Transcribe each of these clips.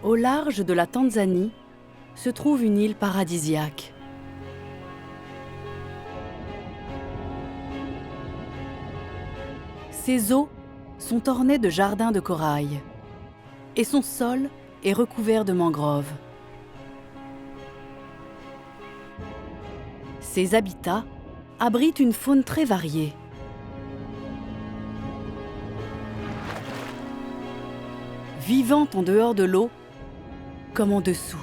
Au large de la Tanzanie se trouve une île paradisiaque. Ses eaux sont ornées de jardins de corail et son sol est recouvert de mangroves. Ses habitats abritent une faune très variée. Vivant en dehors de l'eau comme en dessous.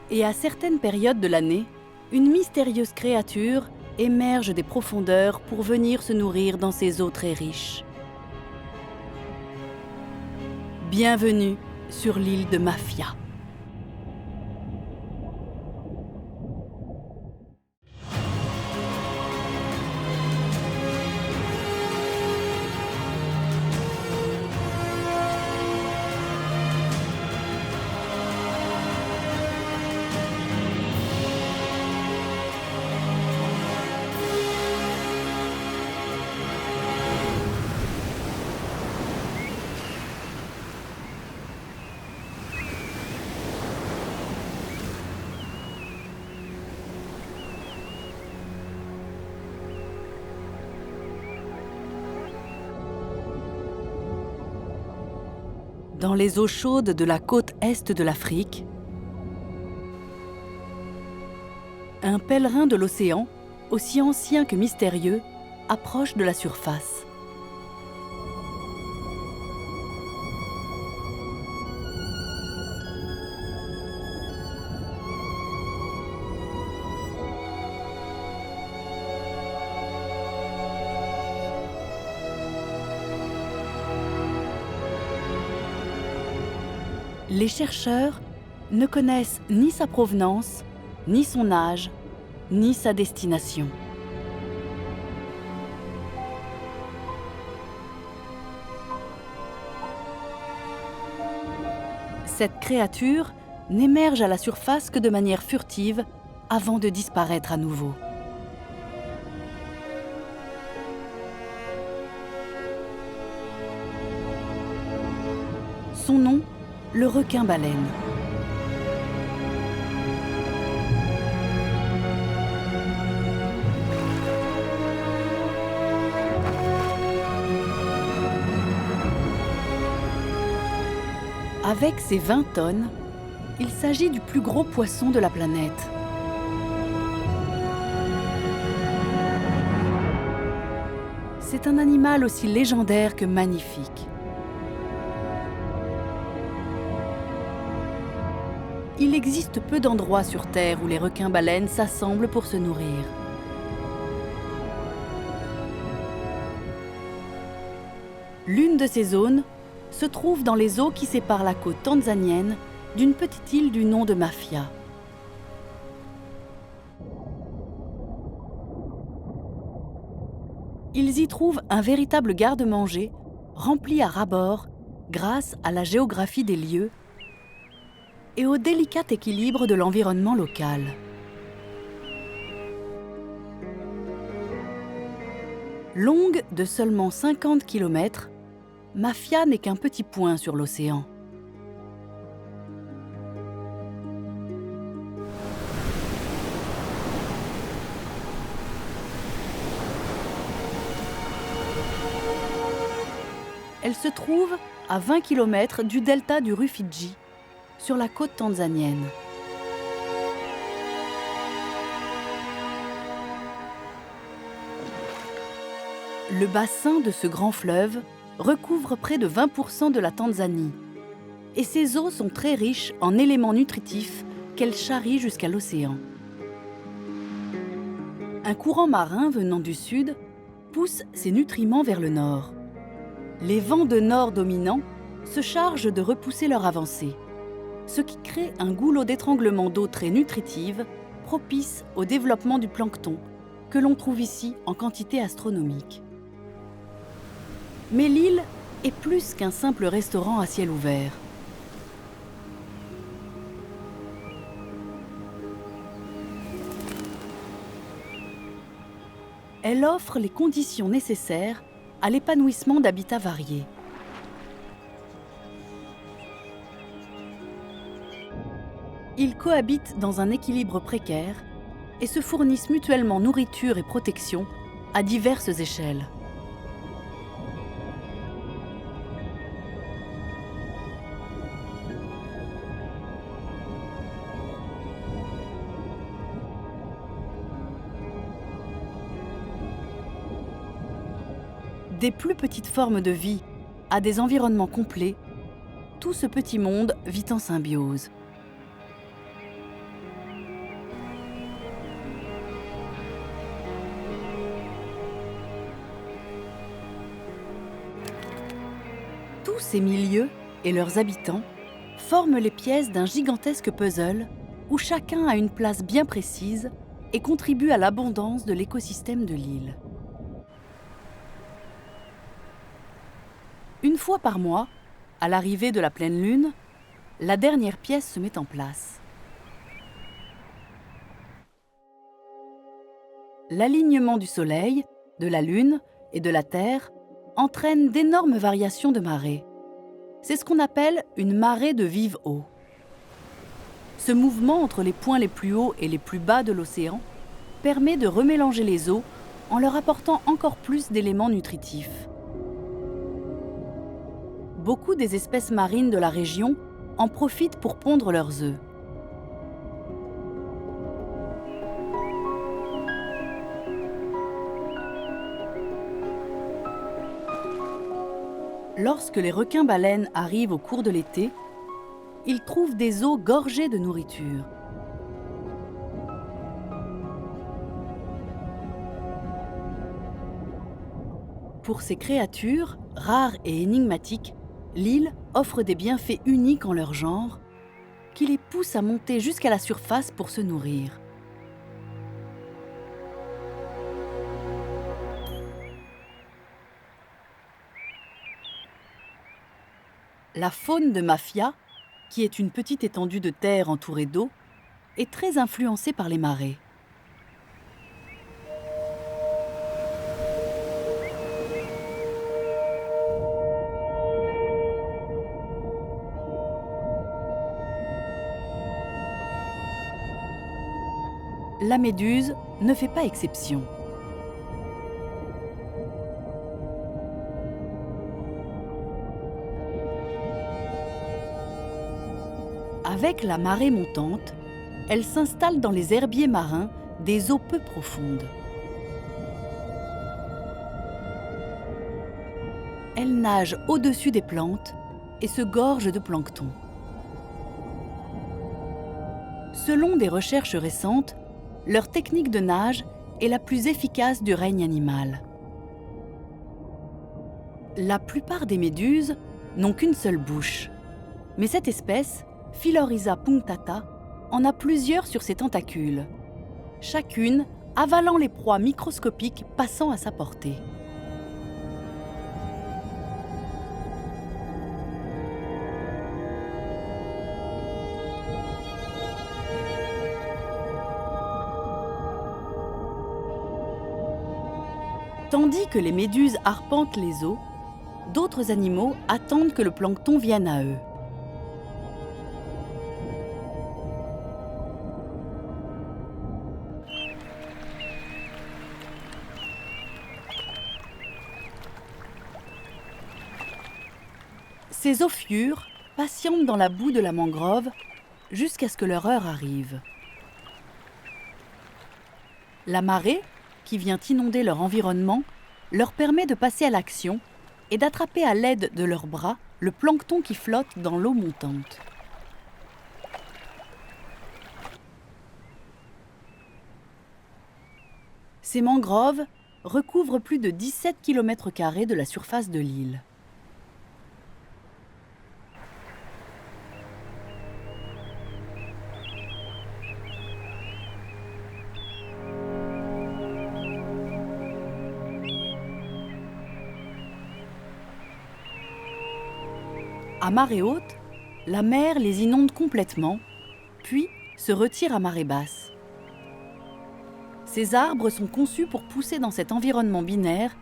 Et à certaines périodes de l'année, une mystérieuse créature émerge des profondeurs pour venir se nourrir dans ces eaux très riches. Bienvenue sur l'île de Mafia. Dans les eaux chaudes de la côte est de l'Afrique, un pèlerin de l'océan, aussi ancien que mystérieux, approche de la surface. Les chercheurs ne connaissent ni sa provenance, ni son âge, ni sa destination. Cette créature n'émerge à la surface que de manière furtive avant de disparaître à nouveau. Son nom, le requin-baleine. Avec ses 20 tonnes, il s'agit du plus gros poisson de la planète. C'est un animal aussi légendaire que magnifique. Il existe peu d'endroits sur Terre où les requins-baleines s'assemblent pour se nourrir. L'une de ces zones se trouve dans les eaux qui séparent la côte tanzanienne d'une petite île du nom de Mafia. Ils y trouvent un véritable garde-manger rempli à ras-bord grâce à la géographie des lieux et au délicat équilibre de l'environnement local. Longue de seulement 50 km, Mafia n'est qu'un petit point sur l'océan. Elle se trouve à 20 km du delta du Rufiji, sur la côte tanzanienne. Le bassin de ce grand fleuve recouvre près de 20% de la Tanzanie et ses eaux sont très riches en éléments nutritifs qu'elle charrie jusqu'à l'océan. Un courant marin venant du sud pousse ces nutriments vers le nord. Les vents de nord dominants se chargent de repousser leur avancée, ce qui crée un goulot d'étranglement d'eau très nutritive, propice au développement du plancton, que l'on trouve ici en quantité astronomique. Mais l'île est plus qu'un simple restaurant à ciel ouvert. Elle offre les conditions nécessaires à l'épanouissement d'habitats variés. Ils cohabitent dans un équilibre précaire et se fournissent mutuellement nourriture et protection à diverses échelles. Des plus petites formes de vie à des environnements complets, tout ce petit monde vit en symbiose. Tous ces milieux et leurs habitants forment les pièces d'un gigantesque puzzle où chacun a une place bien précise et contribue à l'abondance de l'écosystème de l'île. Une fois par mois, à l'arrivée de la pleine lune, la dernière pièce se met en place. L'alignement du Soleil, de la Lune et de la Terre entraîne d'énormes variations de marée. C'est ce qu'on appelle une marée de vive eau. Ce mouvement entre les points les plus hauts et les plus bas de l'océan permet de remélanger les eaux en leur apportant encore plus d'éléments nutritifs. Beaucoup des espèces marines de la région en profitent pour pondre leurs œufs. Lorsque les requins-baleines arrivent au cours de l'été, ils trouvent des eaux gorgées de nourriture. Pour ces créatures, rares et énigmatiques, l'île offre des bienfaits uniques en leur genre, qui les poussent à monter jusqu'à la surface pour se nourrir. La faune de Mafia, qui est une petite étendue de terre entourée d'eau, est très influencée par les marées. La méduse ne fait pas exception. Avec la marée montante, elle s'installe dans les herbiers marins des eaux peu profondes. Elle nage au-dessus des plantes et se gorge de plancton. Selon des recherches récentes, leur technique de nage est la plus efficace du règne animal. La plupart des méduses n'ont qu'une seule bouche, mais cette espèce, Phylorhiza punctata, en a plusieurs sur ses tentacules, chacune avalant les proies microscopiques passant à sa portée. Tandis que les méduses arpentent les eaux, d'autres animaux attendent que le plancton vienne à eux. Ces ophiures patientent dans la boue de la mangrove jusqu'à ce que leur heure arrive. La marée, qui vient inonder leur environnement, leur permet de passer à l'action et d'attraper à l'aide de leurs bras le plancton qui flotte dans l'eau montante. Ces mangroves recouvrent plus de 17 km² de la surface de l'île. À marée haute, la mer les inonde complètement, puis se retire à marée basse. Ces arbres sont conçus pour pousser dans cet environnement binaire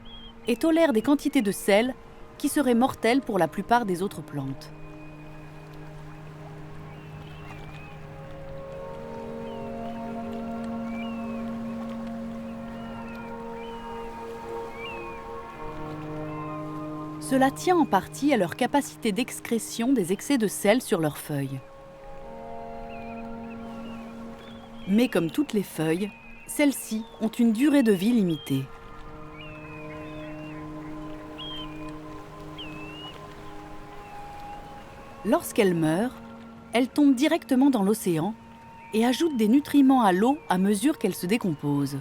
et tolèrent des quantités de sel qui seraient mortelles pour la plupart des autres plantes. Cela tient en partie à leur capacité d'excrétion des excès de sel sur leurs feuilles. Mais comme toutes les feuilles, celles-ci ont une durée de vie limitée. Lorsqu'elles meurent, elles tombent directement dans l'océan et ajoutent des nutriments à l'eau à mesure qu'elle se décompose.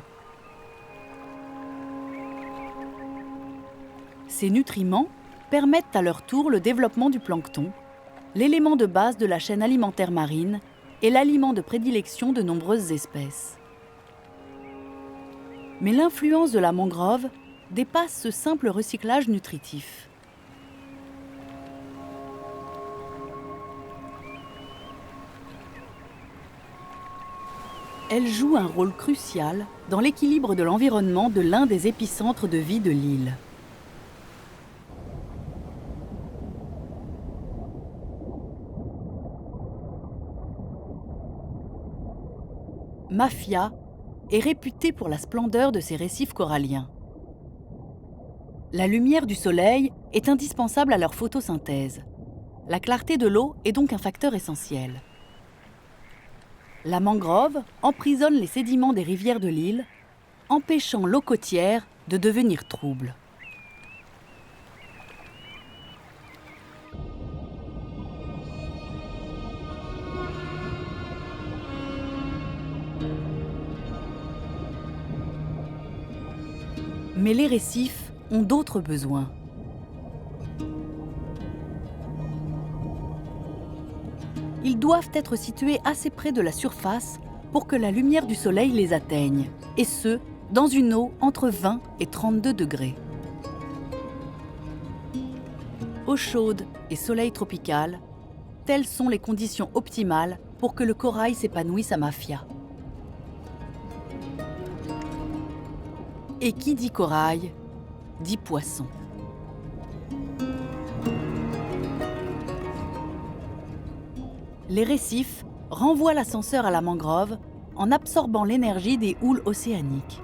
Ces nutriments permettent à leur tour le développement du plancton, l'élément de base de la chaîne alimentaire marine et l'aliment de prédilection de nombreuses espèces. Mais l'influence de la mangrove dépasse ce simple recyclage nutritif. Elle joue un rôle crucial dans l'équilibre de l'environnement de l'un des épicentres de vie de l'île. Mafia est réputée pour la splendeur de ses récifs coralliens. La lumière du soleil est indispensable à leur photosynthèse. La clarté de l'eau est donc un facteur essentiel. La mangrove emprisonne les sédiments des rivières de l'île, empêchant l'eau côtière de devenir trouble. Mais les récifs ont d'autres besoins. Ils doivent être situés assez près de la surface pour que la lumière du soleil les atteigne, et ce, dans une eau entre 20 et 32 degrés. Eau chaude et soleil tropical, telles sont les conditions optimales pour que le corail s'épanouisse à Mafia. Et qui dit corail, dit poisson. Les récifs renvoient l'ascenseur à la mangrove en absorbant l'énergie des houles océaniques.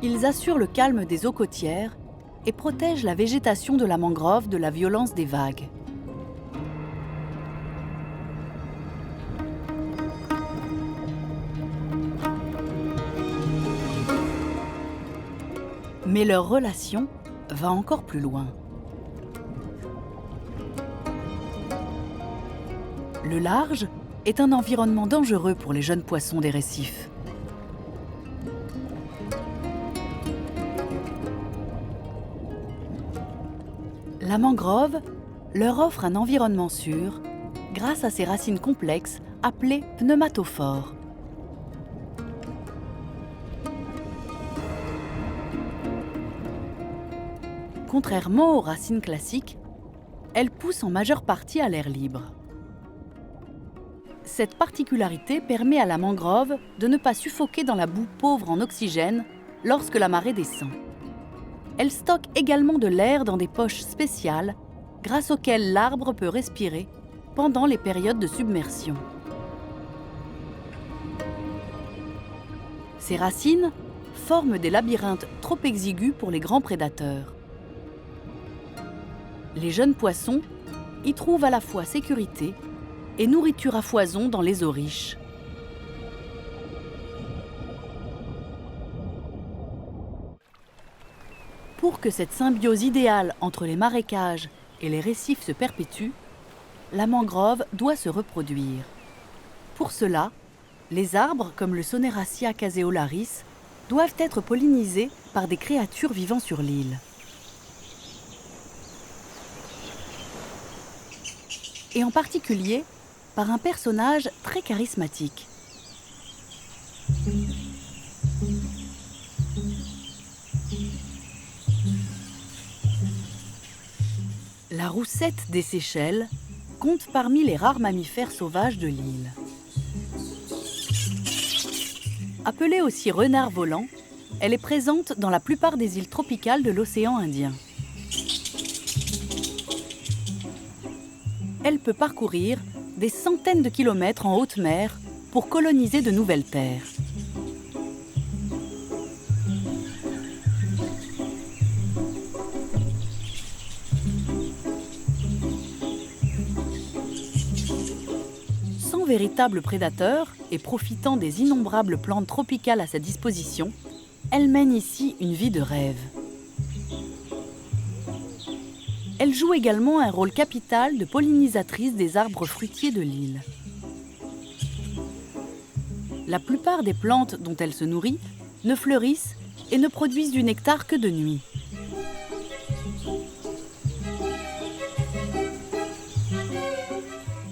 Ils assurent le calme des eaux côtières et protègent la végétation de la mangrove de la violence des vagues. Mais leur relation va encore plus loin. Le large est un environnement dangereux pour les jeunes poissons des récifs. La mangrove leur offre un environnement sûr grâce à ses racines complexes appelées pneumatophores. Contrairement aux racines classiques, elles poussent en majeure partie à l'air libre. Cette particularité permet à la mangrove de ne pas suffoquer dans la boue pauvre en oxygène lorsque la marée descend. Elle stocke également de l'air dans des poches spéciales grâce auxquelles l'arbre peut respirer pendant les périodes de submersion. Ces racines forment des labyrinthes trop exigus pour les grands prédateurs. Les jeunes poissons y trouvent à la fois sécurité et nourriture à foison dans les eaux riches. Pour que cette symbiose idéale entre les marécages et les récifs se perpétue, la mangrove doit se reproduire. Pour cela, les arbres comme le Soneracia caseolaris doivent être pollinisés par des créatures vivant sur l'île. Et en particulier par un personnage très charismatique. La roussette des Seychelles compte parmi les rares mammifères sauvages de l'île. Appelée aussi renard volant, elle est présente dans la plupart des îles tropicales de l'océan Indien. Elle peut parcourir des centaines de kilomètres en haute mer pour coloniser de nouvelles terres. Sans véritable prédateur et profitant des innombrables plantes tropicales à sa disposition, elle mène ici une vie de rêve. Elle joue également un rôle capital de pollinisatrice des arbres fruitiers de l'île. La plupart des plantes dont elle se nourrit ne fleurissent et ne produisent du nectar que de nuit.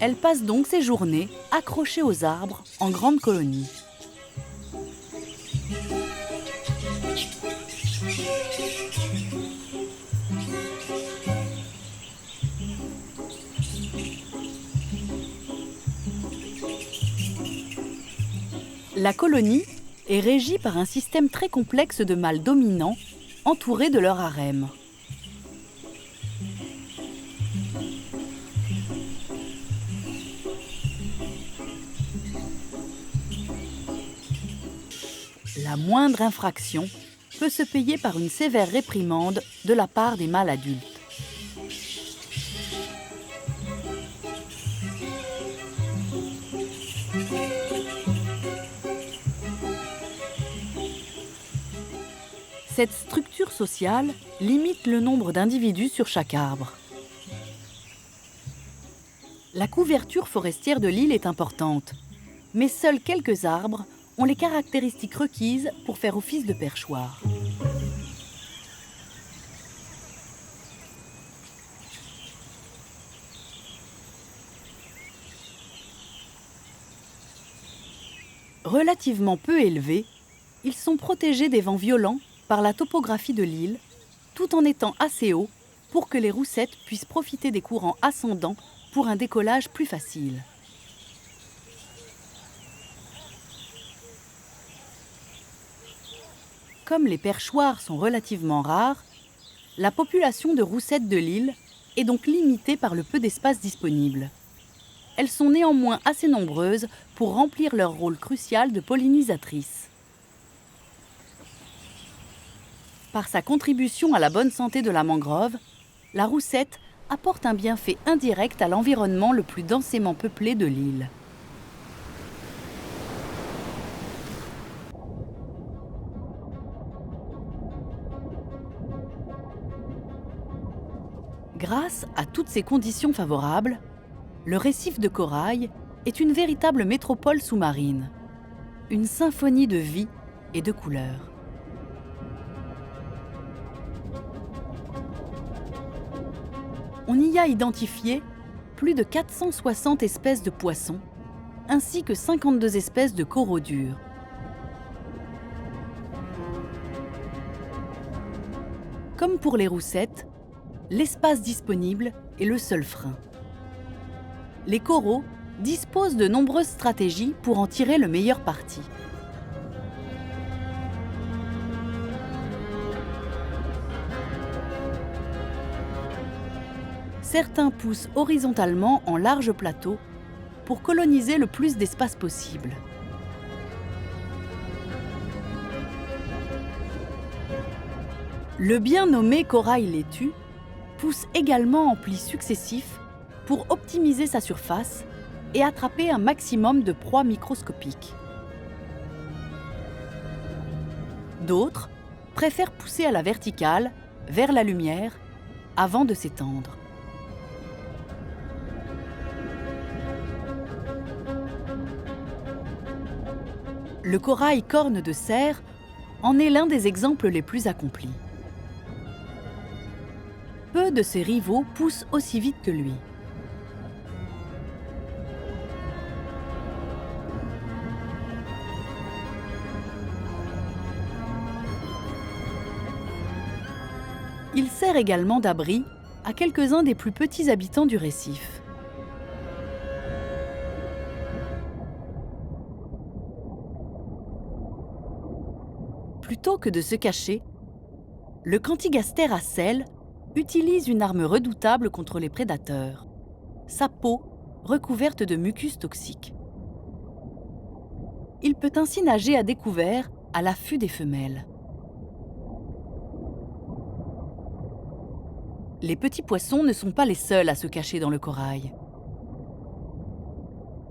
Elle passe donc ses journées accrochée aux arbres en grande colonie. La colonie est régie par un système très complexe de mâles dominants entourés de leur harem. La moindre infraction peut se payer par une sévère réprimande de la part des mâles adultes. Cette structure sociale limite le nombre d'individus sur chaque arbre. La couverture forestière de l'île est importante, mais seuls quelques arbres ont les caractéristiques requises pour faire office de perchoir. Relativement peu élevés, ils sont protégés des vents violents par la topographie de l'île, tout en étant assez hauts pour que les roussettes puissent profiter des courants ascendants pour un décollage plus facile. Comme les perchoirs sont relativement rares, la population de roussettes de l'île est donc limitée par le peu d'espace disponible. Elles sont néanmoins assez nombreuses pour remplir leur rôle crucial de pollinisatrices. Par sa contribution à la bonne santé de la mangrove, la roussette apporte un bienfait indirect à l'environnement le plus densément peuplé de l'île. Grâce à toutes ces conditions favorables, le récif de corail est une véritable métropole sous-marine, une symphonie de vie et de couleurs. On y a identifié plus de 460 espèces de poissons, ainsi que 52 espèces de coraux durs. Comme pour les roussettes, l'espace disponible est le seul frein. Les coraux disposent de nombreuses stratégies pour en tirer le meilleur parti. Certains poussent horizontalement en large plateau pour coloniser le plus d'espace possible. Le bien nommé corail laitue pousse également en plis successifs pour optimiser sa surface et attraper un maximum de proies microscopiques. D'autres préfèrent pousser à la verticale, vers la lumière, avant de s'étendre. Le corail corne de cerf en est l'un des exemples les plus accomplis. Peu de ses rivaux poussent aussi vite que lui. Il sert également d'abri à quelques-uns des plus petits habitants du récif. Plutôt que de se cacher, le Cantigaster à sel utilise une arme redoutable contre les prédateurs, sa peau recouverte de mucus toxique. Il peut ainsi nager à découvert à l'affût des femelles. Les petits poissons ne sont pas les seuls à se cacher dans le corail.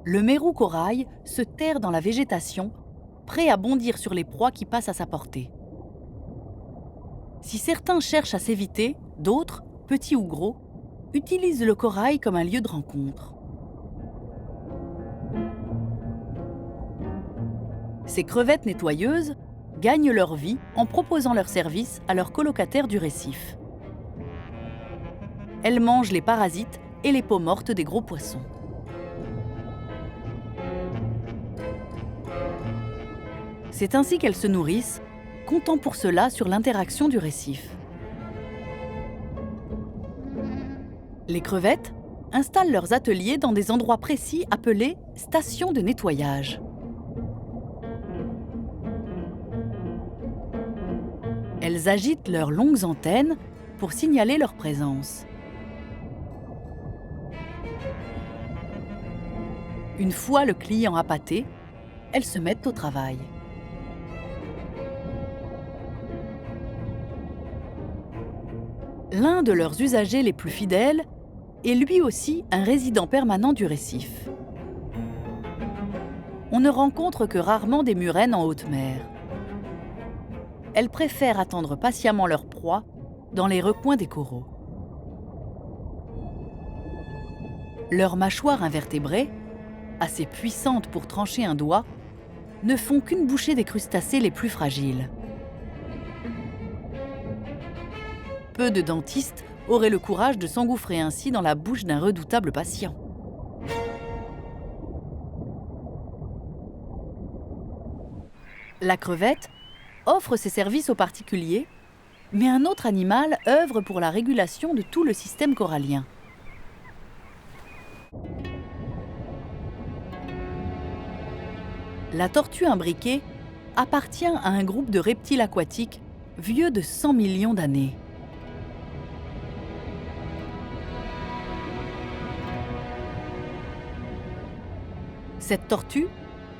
Le mérou corail se terre dans la végétation, prêt à bondir sur les proies qui passent à sa portée. Si certains cherchent à s'éviter, d'autres, petits ou gros, utilisent le corail comme un lieu de rencontre. Ces crevettes nettoyeuses gagnent leur vie en proposant leurs services à leurs colocataires du récif. Elles mangent les parasites et les peaux mortes des gros poissons. C'est ainsi qu'elles se nourrissent, comptant pour cela sur l'interaction du récif. Les crevettes installent leurs ateliers dans des endroits précis appelés stations de nettoyage. Elles agitent leurs longues antennes pour signaler leur présence. Une fois le client appâté, elles se mettent au travail. L'un de leurs usagers les plus fidèles est lui aussi un résident permanent du récif. On ne rencontre que rarement des murènes en haute mer. Elles préfèrent attendre patiemment leur proie dans les recoins des coraux. Leurs mâchoires invertébrées, assez puissantes pour trancher un doigt, ne font qu'une bouchée des crustacés les plus fragiles. Peu de dentistes auraient le courage de s'engouffrer ainsi dans la bouche d'un redoutable patient. La crevette offre ses services aux particuliers, mais un autre animal œuvre pour la régulation de tout le système corallien. La tortue imbriquée appartient à un groupe de reptiles aquatiques vieux de 100 millions d'années. Cette tortue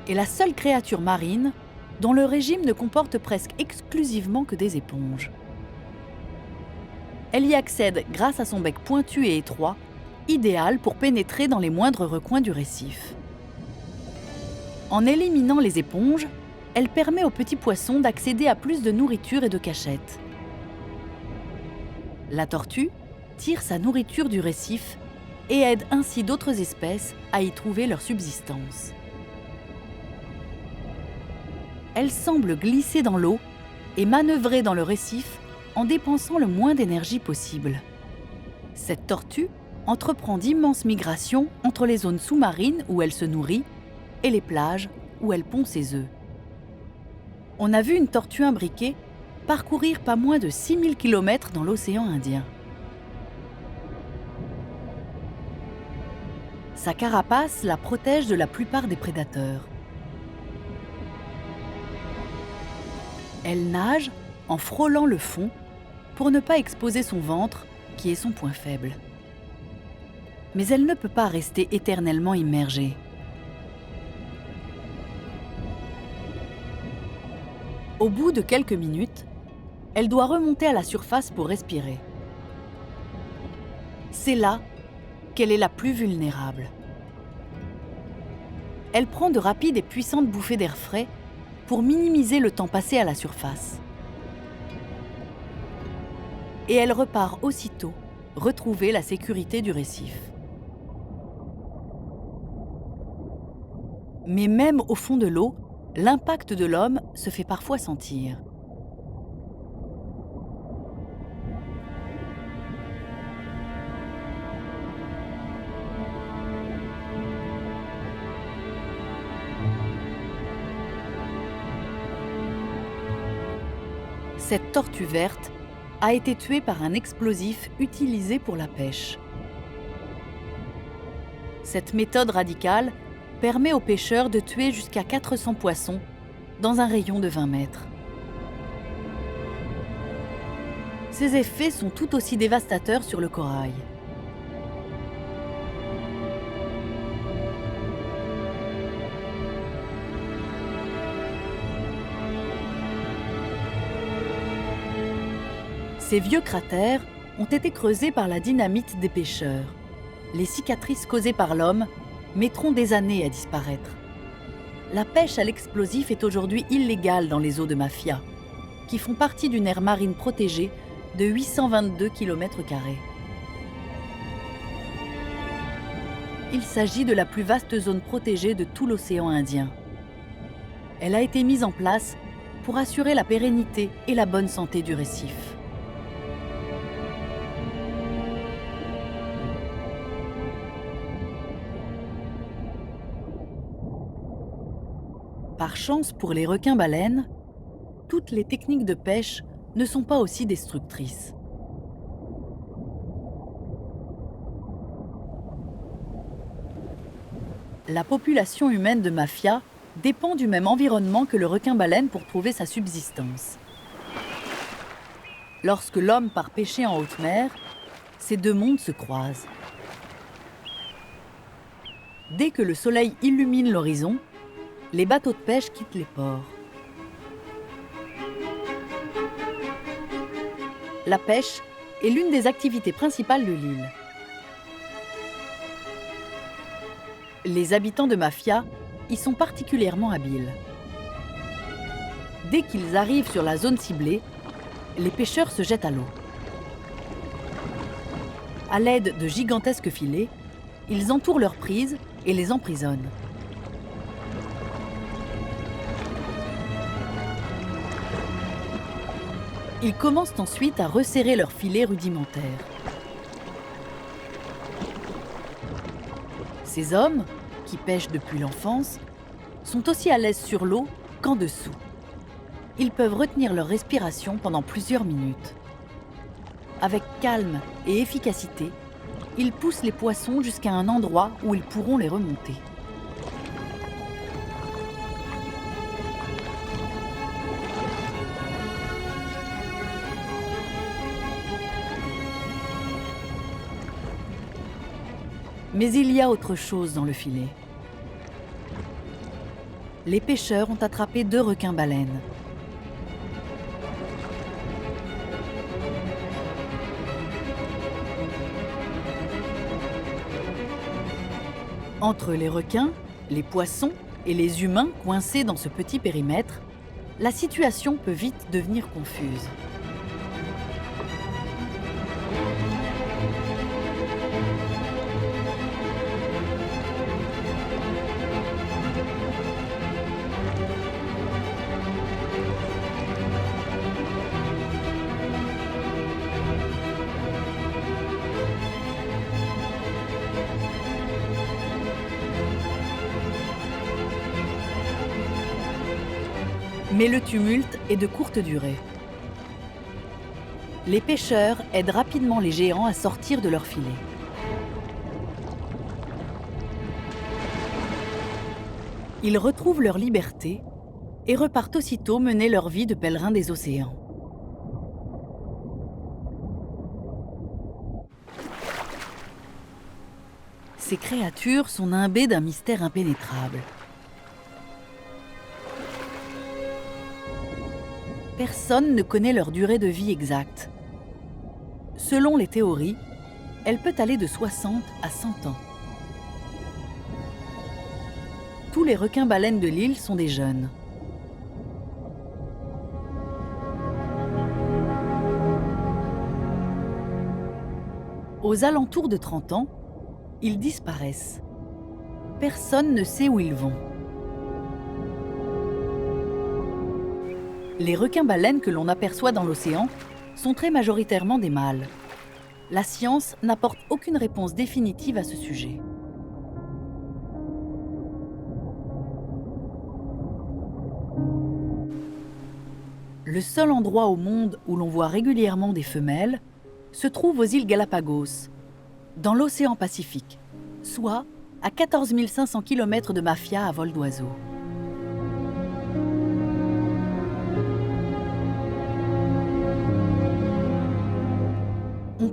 est la seule créature marine dont le régime ne comporte presque exclusivement que des éponges. Elle y accède grâce à son bec pointu et étroit, idéal pour pénétrer dans les moindres recoins du récif. En éliminant les éponges, elle permet aux petits poissons d'accéder à plus de nourriture et de cachette. La tortue tire sa nourriture du récif et aide ainsi d'autres espèces à y trouver leur subsistance. Elle semble glisser dans l'eau et manœuvrer dans le récif en dépensant le moins d'énergie possible. Cette tortue entreprend d'immenses migrations entre les zones sous-marines où elle se nourrit et les plages où elle pond ses œufs. On a vu une tortue imbriquée parcourir pas moins de 6000 km dans l'océan Indien. Sa carapace la protège de la plupart des prédateurs. Elle nage en frôlant le fond pour ne pas exposer son ventre, qui est son point faible. Mais elle ne peut pas rester éternellement immergée. Au bout de quelques minutes, elle doit remonter à la surface pour respirer. C'est là qu'elle est la plus vulnérable. Elle prend de rapides et puissantes bouffées d'air frais pour minimiser le temps passé à la surface. Et elle repart aussitôt retrouver la sécurité du récif. Mais même au fond de l'eau, l'impact de l'homme se fait parfois sentir. Cette tortue verte a été tuée par un explosif utilisé pour la pêche. Cette méthode radicale permet aux pêcheurs de tuer jusqu'à 400 poissons dans un rayon de 20 mètres. Ces effets sont tout aussi dévastateurs sur le corail. Ces vieux cratères ont été creusés par la dynamite des pêcheurs. Les cicatrices causées par l'homme mettront des années à disparaître. La pêche à l'explosif est aujourd'hui illégale dans les eaux de Mafia, qui font partie d'une aire marine protégée de 822 km². Il s'agit de la plus vaste zone protégée de tout l'océan Indien. Elle a été mise en place pour assurer la pérennité et la bonne santé du récif. Par chance pour les requins-baleines, toutes les techniques de pêche ne sont pas aussi destructrices. La population humaine de Mafia dépend du même environnement que le requin-baleine pour trouver sa subsistance. Lorsque l'homme part pêcher en haute mer, ces deux mondes se croisent. Dès que le soleil illumine l'horizon, les bateaux de pêche quittent les ports. La pêche est l'une des activités principales de l'île. Les habitants de Mafia y sont particulièrement habiles. Dès qu'ils arrivent sur la zone ciblée, les pêcheurs se jettent à l'eau. À l'aide de gigantesques filets, ils entourent leurs prises et les emprisonnent. Ils commencent ensuite à resserrer leurs filets rudimentaires. Ces hommes, qui pêchent depuis l'enfance, sont aussi à l'aise sur l'eau qu'en dessous. Ils peuvent retenir leur respiration pendant plusieurs minutes. Avec calme et efficacité, ils poussent les poissons jusqu'à un endroit où ils pourront les remonter. Mais il y a autre chose dans le filet. Les pêcheurs ont attrapé 2 requins-baleines. Entre les requins, les poissons et les humains coincés dans ce petit périmètre, la situation peut vite devenir confuse. Mais le tumulte est de courte durée. Les pêcheurs aident rapidement les géants à sortir de leur filet. Ils retrouvent leur liberté et repartent aussitôt mener leur vie de pèlerins des océans. Ces créatures sont nimbées d'un mystère impénétrable. Personne ne connaît leur durée de vie exacte. Selon les théories, elle peut aller de 60 à 100 ans. Tous les requins-baleines de l'île sont des jeunes. Aux alentours de 30 ans, ils disparaissent. Personne ne sait où ils vont. Les requins-baleines que l'on aperçoit dans l'océan sont très majoritairement des mâles. La science n'apporte aucune réponse définitive à ce sujet. Le seul endroit au monde où l'on voit régulièrement des femelles se trouve aux îles Galapagos, dans l'océan Pacifique, soit à 14 500 km de Mafia à vol d'oiseau.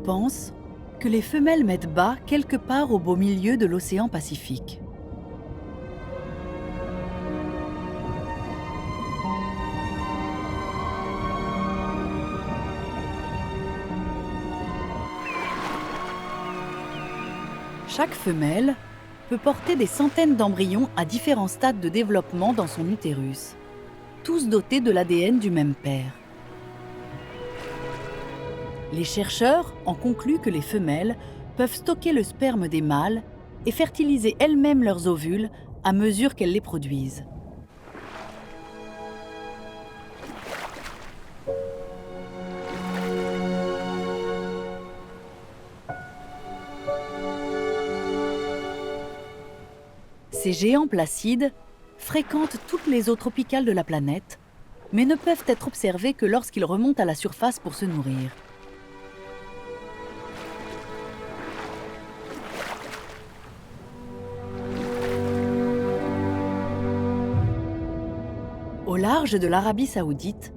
pense que les femelles mettent bas quelque part au beau milieu de l'océan Pacifique. Chaque femelle peut porter des centaines d'embryons à différents stades de développement dans son utérus, tous dotés de l'ADN du même père. Les chercheurs en concluent que les femelles peuvent stocker le sperme des mâles et fertiliser elles-mêmes leurs ovules à mesure qu'elles les produisent. Ces géants placides fréquentent toutes les eaux tropicales de la planète, mais ne peuvent être observés que lorsqu'ils remontent à la surface pour se nourrir. Au large de l'Arabie saoudite,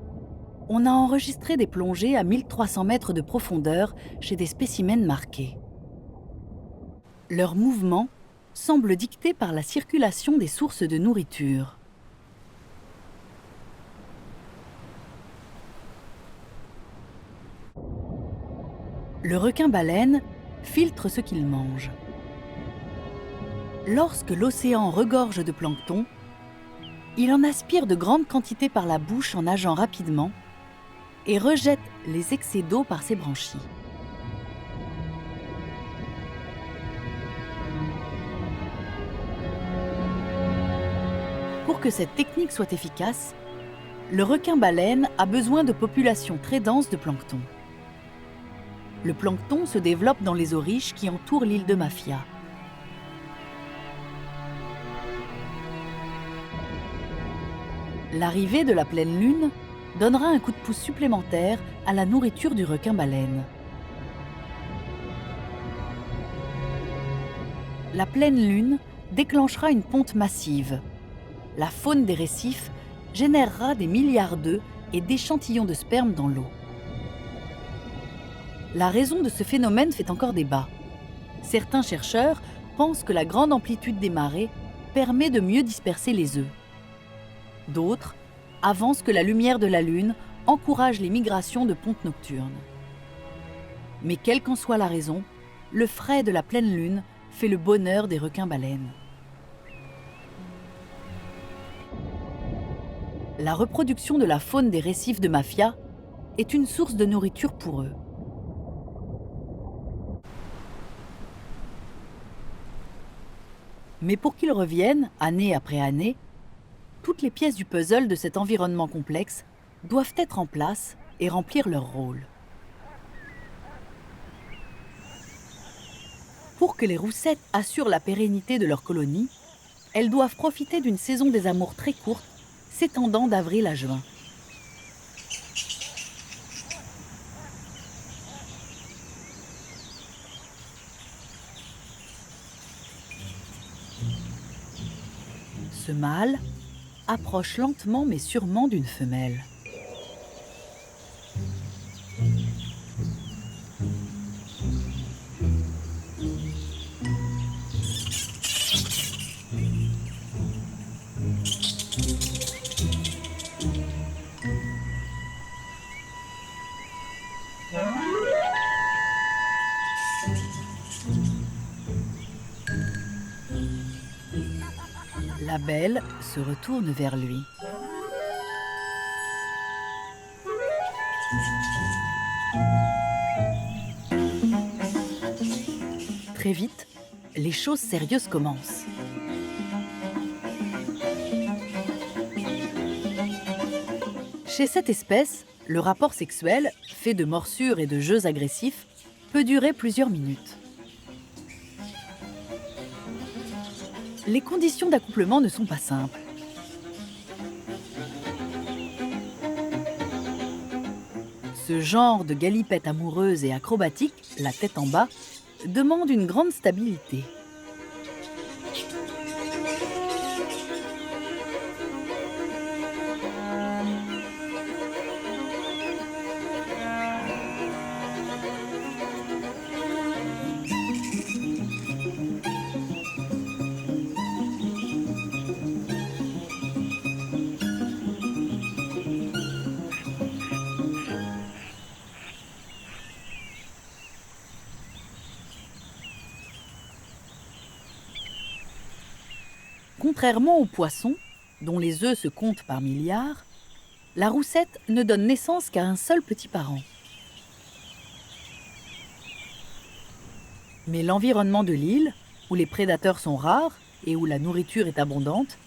on a enregistré des plongées à 1300 mètres de profondeur chez des spécimens marqués. Leurs mouvements semblent dictés par la circulation des sources de nourriture. Le requin-baleine filtre ce qu'il mange. Lorsque l'océan regorge de plancton, il en aspire de grandes quantités par la bouche en nageant rapidement et rejette les excès d'eau par ses branchies. Pour que cette technique soit efficace, le requin-baleine a besoin de populations très denses de plancton. Le plancton se développe dans les eaux riches qui entourent l'île de Mafia. L'arrivée de la pleine lune donnera un coup de pouce supplémentaire à la nourriture du requin-baleine. La pleine lune déclenchera une ponte massive. La faune des récifs générera des milliards d'œufs et d'échantillons de sperme dans l'eau. La raison de ce phénomène fait encore débat. Certains chercheurs pensent que la grande amplitude des marées permet de mieux disperser les œufs. D'autres avancent que la lumière de la Lune encourage les migrations de pontes nocturnes. Mais quelle qu'en soit la raison, le frais de la pleine Lune fait le bonheur des requins-baleines. La reproduction de la faune des récifs de Mafia est une source de nourriture pour eux. Mais pour qu'ils reviennent, année après année, toutes les pièces du puzzle de cet environnement complexe doivent être en place et remplir leur rôle. Pour que les roussettes assurent la pérennité de leur colonie, elles doivent profiter d'une saison des amours très courte, s'étendant d'avril à juin. Ce mâle approche lentement mais sûrement d'une femelle. La belle se retourne vers lui. Très vite, les choses sérieuses commencent. Chez cette espèce, le rapport sexuel, fait de morsures et de jeux agressifs, peut durer plusieurs minutes. Les conditions d'accouplement ne sont pas simples. Ce genre de galipette amoureuse et acrobatique, la tête en bas, demande une grande stabilité. contrairement aux poissons, dont les œufs se comptent par milliards, la roussette ne donne naissance qu'à un seul petit parent. Mais l'environnement de l'île, où les prédateurs sont rares et où la nourriture est abondante,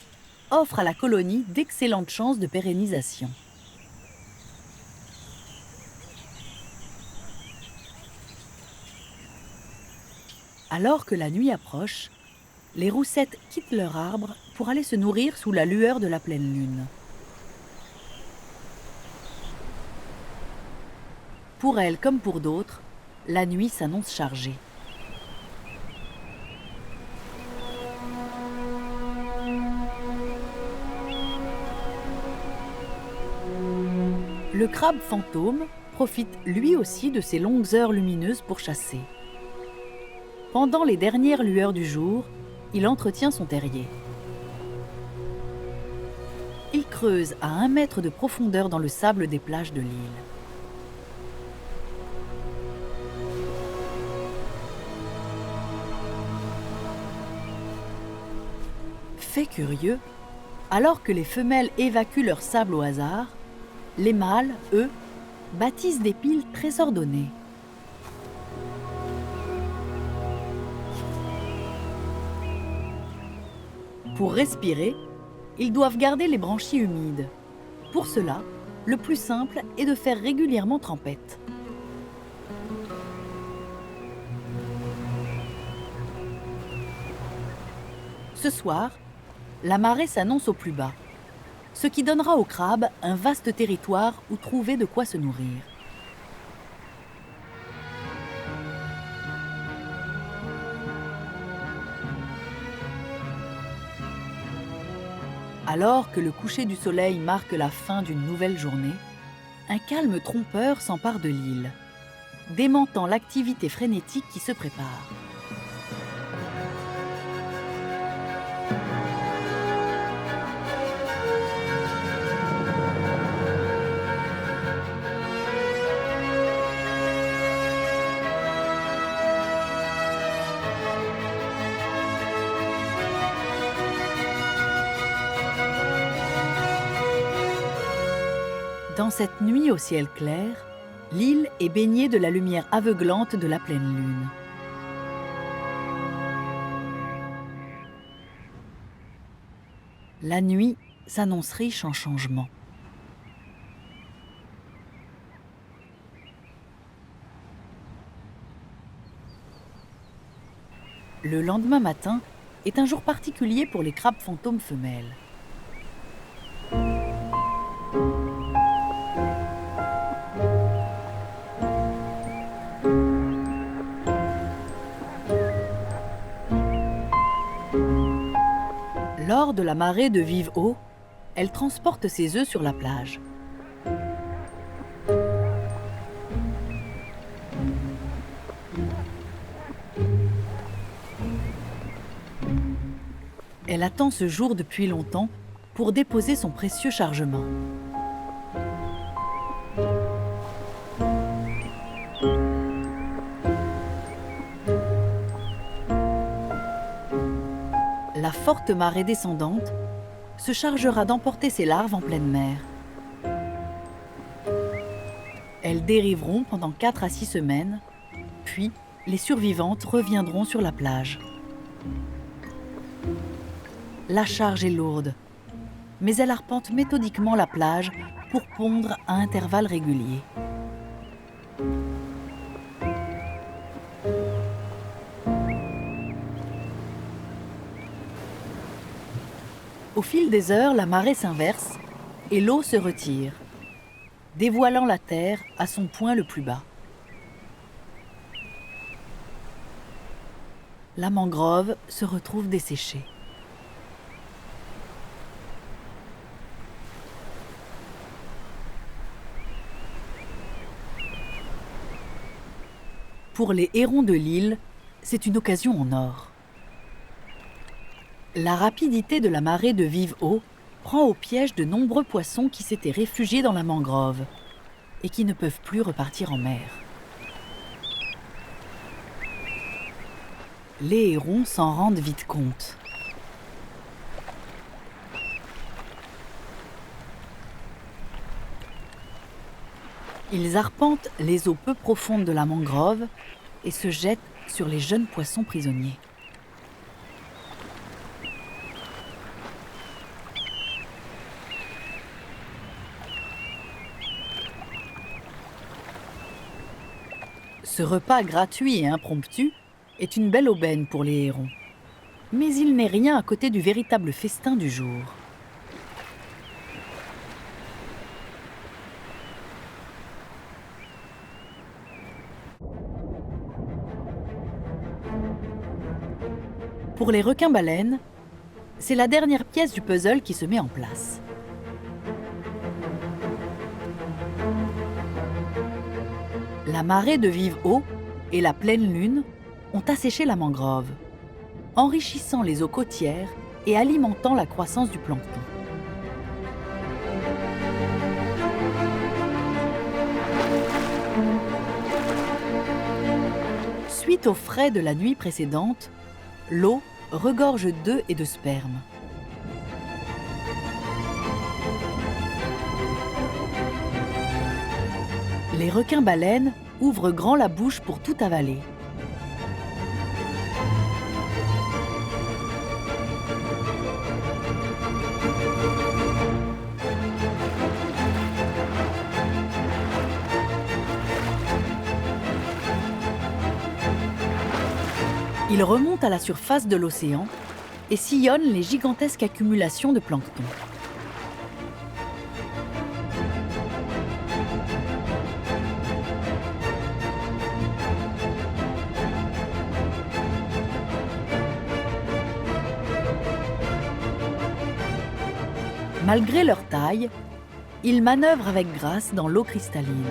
offre à la colonie d'excellentes chances de pérennisation. Alors que la nuit approche, les roussettes quittent leur arbre pour aller se nourrir sous la lueur de la pleine lune. Pour elles comme pour d'autres, la nuit s'annonce chargée. Le crabe fantôme profite lui aussi de ces longues heures lumineuses pour chasser. Pendant les dernières lueurs du jour, il entretient son terrier. Il creuse à 1 mètre de profondeur dans le sable des plages de l'île. Fait curieux, alors que les femelles évacuent leur sable au hasard, les mâles, eux, bâtissent des piles très ordonnées. Pour respirer, ils doivent garder les branchies humides. Pour cela, le plus simple est de faire régulièrement trempette. Ce soir, la marée s'annonce au plus bas, ce qui donnera aux crabes un vaste territoire où trouver de quoi se nourrir. Alors que le coucher du soleil marque la fin d'une nouvelle journée, un calme trompeur s'empare de l'île, démentant l'activité frénétique qui se prépare. Dans cette nuit au ciel clair, l'île est baignée de la lumière aveuglante de la pleine lune. La nuit s'annonce riche en changements. Le lendemain matin est un jour particulier pour les crabes fantômes femelles. Lors de la marée de vive eau, elle transporte ses œufs sur la plage. Elle attend ce jour depuis longtemps pour déposer son précieux chargement. La forte marée descendante se chargera d'emporter ses larves en pleine mer. Elles dériveront pendant 4 à 6 semaines, puis les survivantes reviendront sur la plage. La charge est lourde, mais elle arpente méthodiquement la plage pour pondre à intervalles réguliers. Au fil des heures, la marée s'inverse et l'eau se retire, dévoilant la terre à son point le plus bas. La mangrove se retrouve desséchée. Pour les hérons de l'île, c'est une occasion en or. La rapidité de la marée de vive eau prend au piège de nombreux poissons qui s'étaient réfugiés dans la mangrove et qui ne peuvent plus repartir en mer. Les hérons s'en rendent vite compte. Ils arpentent les eaux peu profondes de la mangrove et se jettent sur les jeunes poissons prisonniers. Ce repas gratuit et impromptu est une belle aubaine pour les hérons. Mais il n'est rien à côté du véritable festin du jour. Pour les requins-baleines, c'est la dernière pièce du puzzle qui se met en place. La marée de vive eau et la pleine lune ont asséché la mangrove, enrichissant les eaux côtières et alimentant la croissance du plancton. Suite aux frais de la nuit précédente, l'eau regorge d'œufs et de sperme. Les requins-baleines ouvrent grand la bouche pour tout avaler. Ils remontent à la surface de l'océan et sillonnent les gigantesques accumulations de plancton. Malgré leur taille, ils manœuvrent avec grâce dans l'eau cristalline.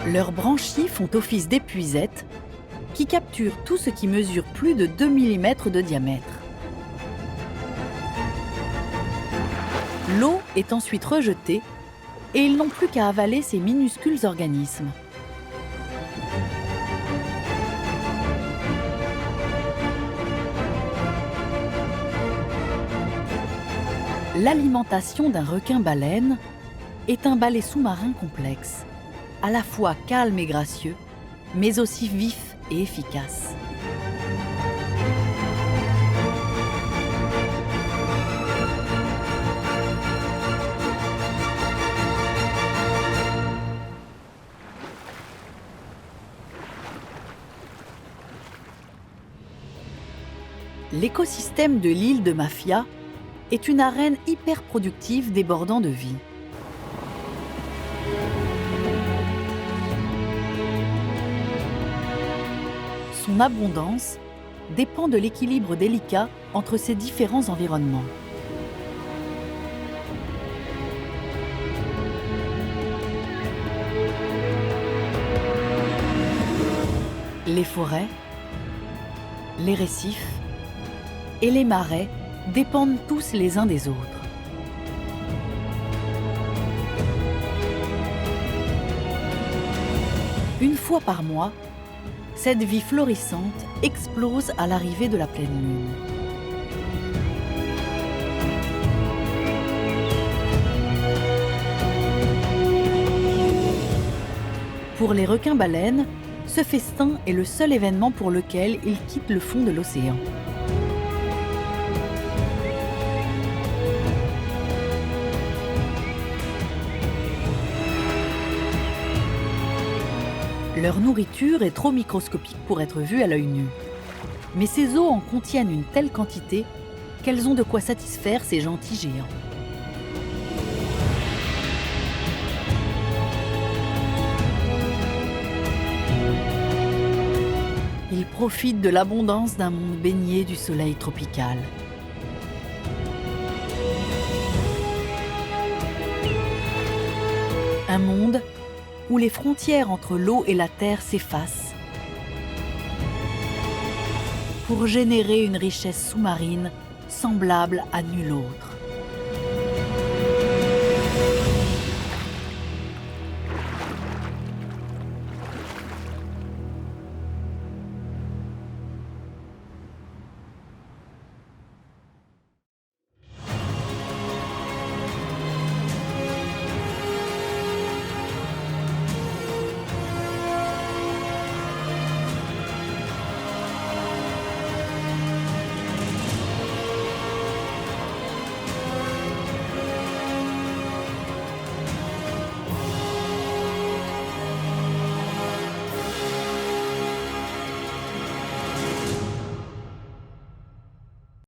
Leurs branchies font office d'épuisettes qui capturent tout ce qui mesure plus de 2 mm de diamètre. L'eau est ensuite rejetée et ils n'ont plus qu'à avaler ces minuscules organismes. L'alimentation d'un requin-baleine est un balai sous-marin complexe, à la fois calme et gracieux, mais aussi vif et efficace. L'écosystème de l'île de Mafia est une arène hyper productive débordant de vie. Son abondance dépend de l'équilibre délicat entre ces différents environnements. Les forêts, les récifs et les marais dépendent tous les uns des autres. Une fois par mois, cette vie florissante explose à l'arrivée de la pleine lune. Pour les requins-baleines, ce festin est le seul événement pour lequel ils quittent le fond de l'océan. Leur nourriture est trop microscopique pour être vue à l'œil nu. Mais ces eaux en contiennent une telle quantité qu'elles ont de quoi satisfaire ces gentils géants. Ils profitent de l'abondance d'un monde baigné du soleil tropical. Un monde où les frontières entre l'eau et la terre s'effacent pour générer une richesse sous-marine semblable à nulle autre.